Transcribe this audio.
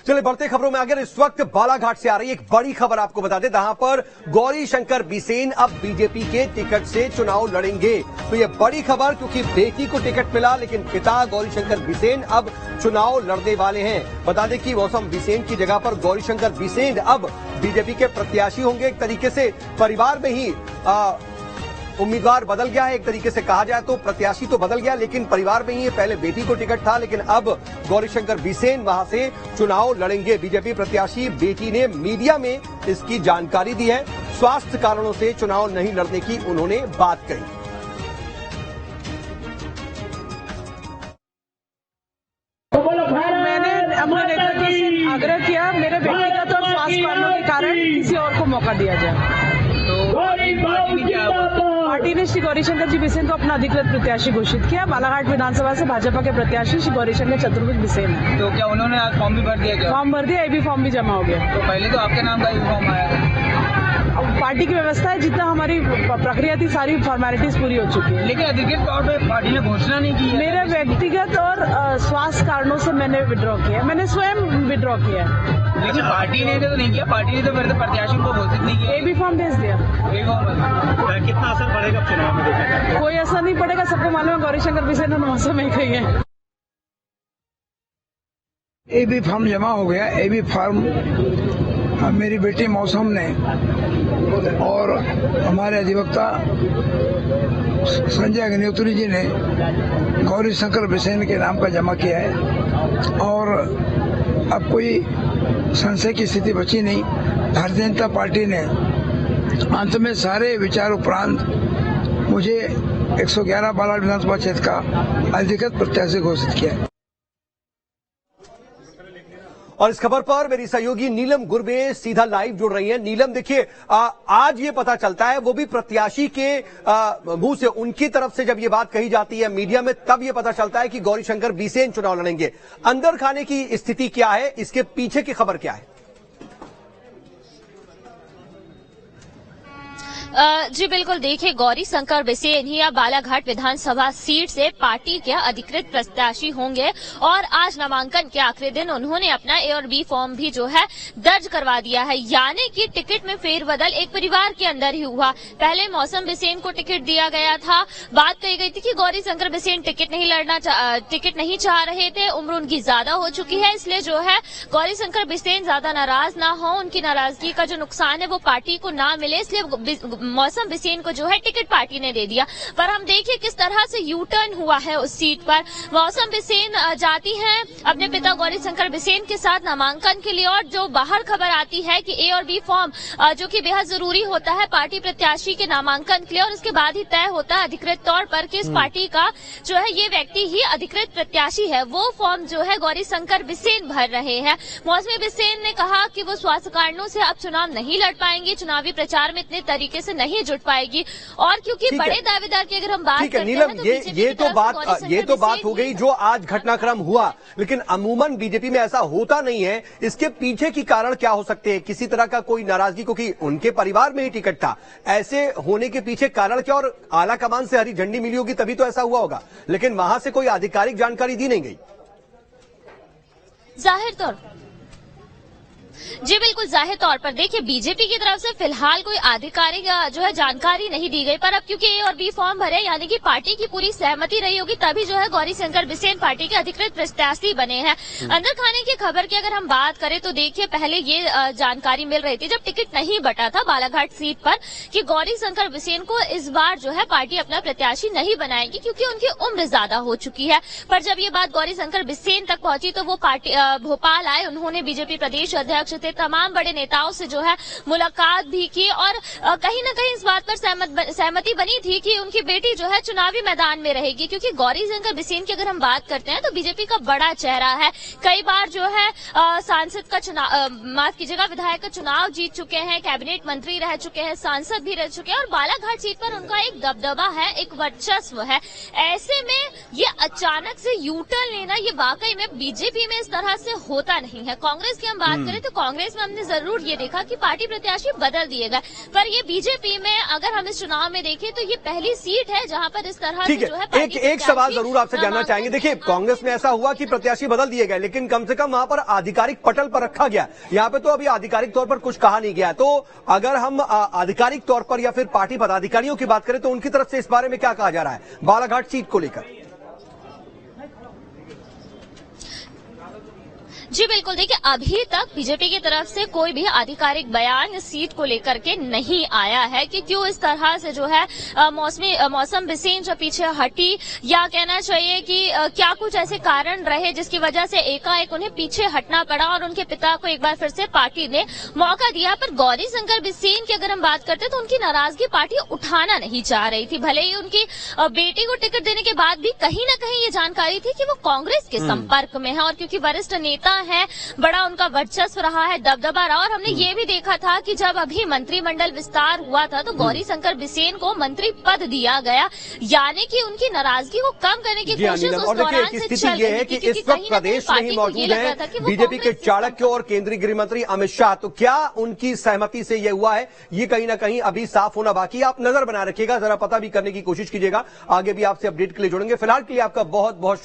चलिए बढ़ते खबरों में अगर इस वक्त बालाघाट से आ रही एक बड़ी खबर आपको बता दें, जहां पर गौरीशंकर बिसेन अब बीजेपी के टिकट से चुनाव लड़ेंगे। तो ये बड़ी खबर, क्योंकि बेटी को टिकट मिला लेकिन पिता गौरीशंकर बिसेन अब चुनाव लड़ने वाले हैं। बता दें कि मौसम बिसेन की जगह पर गौरीशंकर बिसेन अब बीजेपी के प्रत्याशी होंगे। एक तरीके से परिवार में ही उम्मीदवार बदल गया है। एक तरीके से कहा जाए तो प्रत्याशी तो बदल गया, लेकिन परिवार में ही पहले बेटी को टिकट था, लेकिन अब गौरीशंकर बिसेन वहां से चुनाव लड़ेंगे। बीजेपी प्रत्याशी बेटी ने मीडिया में इसकी जानकारी दी है। स्वास्थ्य कारणों से चुनाव नहीं लड़ने की उन्होंने बात कही। मैंने अपने नेतृत्व से आग्रह किया मेरे व्यक्तिगत और स्वास्थ्य कारणों के कारण किसी और को मौका दिया जाए। पार्टी ने श्री गौरीशंकर जी बिसेन को अपना अधिकृत प्रत्याशी घोषित किया। बालाघाट विधानसभा से भाजपा के प्रत्याशी श्री गौरीशंकर चतुर्भुज बिसेन। तो क्या उन्होंने आज फॉर्म भी भर दिया? क्या फॉर्म भर दिया, एबी फॉर्म भी जमा हो गया। तो पहले तो आपके नाम का ही फॉर्म आया। अब पार्टी की व्यवस्था है, जितना हमारी प्रक्रिया थी सारी फॉर्मेलिटीज पूरी हो चुकी है। लेकिन अधिकृत तौर पर पार्टी ने घोषणा नहीं की है। मेरे व्यक्तिगत और स्वास्थ्य कारणों से मैंने विड्रॉ किया, मैंने स्वयं विड्रॉ किया। लेकिन पार्टी ने तो नहीं किया, पार्टी ने तो मेरे प्रत्याशी को घोषित नहीं किया। एबी फॉर्म भेज दिया। कितना असर पड़ेगा चुनाव में? देखा कोई असर नहीं पड़ेगा, सबको मालूम है गौरीशंकर बिसेन ने मौसम में कही है। एबी फॉर्म जमा हो गया। एबी फॉर्म मेरी बेटी मौसम ने और हमारे अधिवक्ता संजय अग्निहोत्री जी ने गौरीशंकर बिसेन के नाम का जमा किया है और अब कोई संशय की स्थिति बची नहीं। भारतीय जनता पार्टी ने अंत में सारे विचार उपरांत मुझे 111 बालाघाट विधानसभा क्षेत्र का अधिकृत प्रत्याशी घोषित किया है। और इस खबर पर मेरी सहयोगी नीलम गुरबे सीधा लाइव जुड़ रही हैं। नीलम, देखिए आज ये पता चलता है, वो भी प्रत्याशी के मुंह से, उनकी तरफ से जब ये बात कही जाती है मीडिया में, तब ये पता चलता है कि गौरीशंकर बिसेन चुनाव लड़ेंगे। अंदर खाने की स्थिति क्या है, इसके पीछे की खबर क्या है? जी बिल्कुल, देखिए गौरीशंकर बिसेन ही अब बालाघाट विधानसभा सीट से पार्टी के अधिकृत प्रत्याशी होंगे और आज नामांकन के आखिरी दिन उन्होंने अपना ए और बी फॉर्म भी जो है दर्ज करवा दिया है। यानी कि टिकट में फेरबदल एक परिवार के अंदर ही हुआ। पहले मौसम बिसेन को टिकट दिया गया था, बात कही गई थी कि गौरीशंकर बिसेन टिकट नहीं चाह रहे थे, उम्र उनकी ज्यादा हो चुकी है, इसलिए जो है गौरीशंकर बिसेन ज्यादा नाराज ना हो, उनकी नाराजगी का जो नुकसान है वो पार्टी को ना मिले, इसलिए मौसम बिसेन को जो है टिकट पार्टी ने दे दिया। पर हम देखिए किस तरह से यू टर्न हुआ है उस सीट पर। मौसम बिसेन जाती हैं अपने पिता गौरीशंकर बिसेन के साथ नामांकन के लिए, और जो बाहर खबर आती है कि ए और बी फॉर्म जो कि बेहद जरूरी होता है पार्टी प्रत्याशी के नामांकन के लिए, और उसके बाद ही तय होता है अधिकृत तौर पर कि इस पार्टी का जो है ये व्यक्ति ही अधिकृत प्रत्याशी है। वो फॉर्म जो है गौरीशंकर बिसेन भर रहे हैं। मौसमी बिसेन ने कहा कि वो स्वास्थ्य कारणों से अब चुनाव नहीं लड़ पाएंगी, चुनावी प्रचार में इतने तरीके से नहीं जुट पाएगी, और क्योंकि बड़े दावेदार की अगर हम बात करते हैं नीलम, तो ये तो बात हो गई जो आज घटनाक्रम हुआ, लेकिन अमूमन बीजेपी में ऐसा होता नहीं है। इसके पीछे की कारण क्या हो सकते हैं? किसी तरह का कोई नाराजगी, क्योंकि उनके परिवार में ही टिकट था, ऐसे होने के पीछे कारण क्या? और आला कमान से हरी झंडी मिली होगी तभी तो ऐसा हुआ होगा, लेकिन वहां से कोई आधिकारिक जानकारी दी नहीं गई। जाहिर तौर जी बिल्कुल, जाहिर तौर पर देखिए बीजेपी की तरफ से फिलहाल कोई आधिकारिक जो है जानकारी नहीं दी गई, पर अब क्योंकि ए और बी फॉर्म भरे, यानी कि पार्टी की पूरी सहमति रही होगी, तभी जो है गौरीशंकर बिसेन पार्टी के अधिकृत प्रत्याशी बने हैं। अंदर खाने की खबर की अगर हम बात करें तो देखिए पहले ये जानकारी मिल रही थी जब टिकट नहीं बटा था बालाघाट सीट पर कि गौरीशंकर बिसेन को इस बार जो है पार्टी अपना प्रत्याशी नहीं बनाएगी क्योंकि उनकी उम्र ज्यादा हो चुकी है। पर जब ये बात गौरीशंकर बिसेन तक पहुंची तो वो पार्टी भोपाल आए, उन्होंने बीजेपी प्रदेश अध्यक्ष थे, तमाम बड़े नेताओं से जो है मुलाकात भी की, और कहीं न कहीं इस बात पर सहमति बनी थी कि उनकी बेटी जो है चुनावी मैदान में रहेगी, क्योंकि गौरीशंकर बिसेन की अगर हम बात करते हैं तो बीजेपी का बड़ा चेहरा है। कई बार जो है सांसद का चुनाव, माफ कीजिएगा, विधायक का चुनाव जीत चुके हैं, कैबिनेट मंत्री रह चुके हैं, सांसद भी रह चुके हैं, और बालाघाट सीट पर उनका एक दबदबा है, एक वर्चस्व है। ऐसे में ये अचानक से यू टर्न लेना ये वाकई में बीजेपी में इस तरह से होता नहीं है। कांग्रेस की हम बात करें तो कांग्रेस में हमने जरूर ये देखा कि पार्टी प्रत्याशी बदल दिए गए, पर ये बीजेपी में अगर हम इस चुनाव में देखें तो ये पहली सीट है जहां पर इस तरह से जो है एक सवाल जरूर आपसे जानना चाहेंगे। देखिए, कांग्रेस में ऐसा हुआ कि प्रत्याशी बदल दिए गए, लेकिन कम से कम वहां पर आधिकारिक पटल पर रखा गया। यहाँ पे तो अभी आधिकारिक तौर पर कुछ कहा नहीं गया। तो अगर हम आधिकारिक तौर पर या फिर पार्टी पदाधिकारियों की बात करें तो उनकी तरफ से इस बारे में क्या कहा जा रहा है बालाघाट सीट को लेकर? जी बिल्कुल, देखिए अभी तक बीजेपी की तरफ से कोई भी आधिकारिक बयान इस सीट को लेकर के नहीं आया है कि क्यों इस तरह से जो है मौसम बिसेन जो पीछे हटी, या कहना चाहिए कि क्या कुछ ऐसे कारण रहे जिसकी वजह से एकाएक उन्हें पीछे हटना पड़ा और उनके पिता को एक बार फिर से पार्टी ने मौका दिया। पर गौरी शंकर बिसेन की अगर हम बात करते तो उनकी नाराजगी पार्टी उठाना नहीं चाह रही थी। भले ही उनकी बेटी को टिकट देने के बाद भी कहीं न कहीं ये जानकारी थी कि वो कांग्रेस के संपर्क में है, और क्योंकि वरिष्ठ नेता है, बड़ा उनका वर्चस्व रहा है, दबदबा रहा। और हमने ये भी देखा था कि जब अभी मंत्रिमंडल विस्तार हुआ था तो गौरी शंकर बिसेन को मंत्री पद दिया गया, यानी कि उनकी नाराजगी को कम करने की कोशिश उस दौरान से चल रही है कि इस वक्त प्रदेश में ही मौजूद है बीजेपी के चाणक्य और केंद्रीय गृह मंत्री अमित शाह। तो क्या उनकी सहमति से यह हुआ है, ये कहीं ना कहीं अभी साफ होना बाकी। आप नजर बना रखिएगा, जरा पता भी करने की कोशिश कीजिएगा। आगे भी आपसे अपडेट के लिए जुड़ेंगे। फिलहाल के लिए आपका बहुत बहुत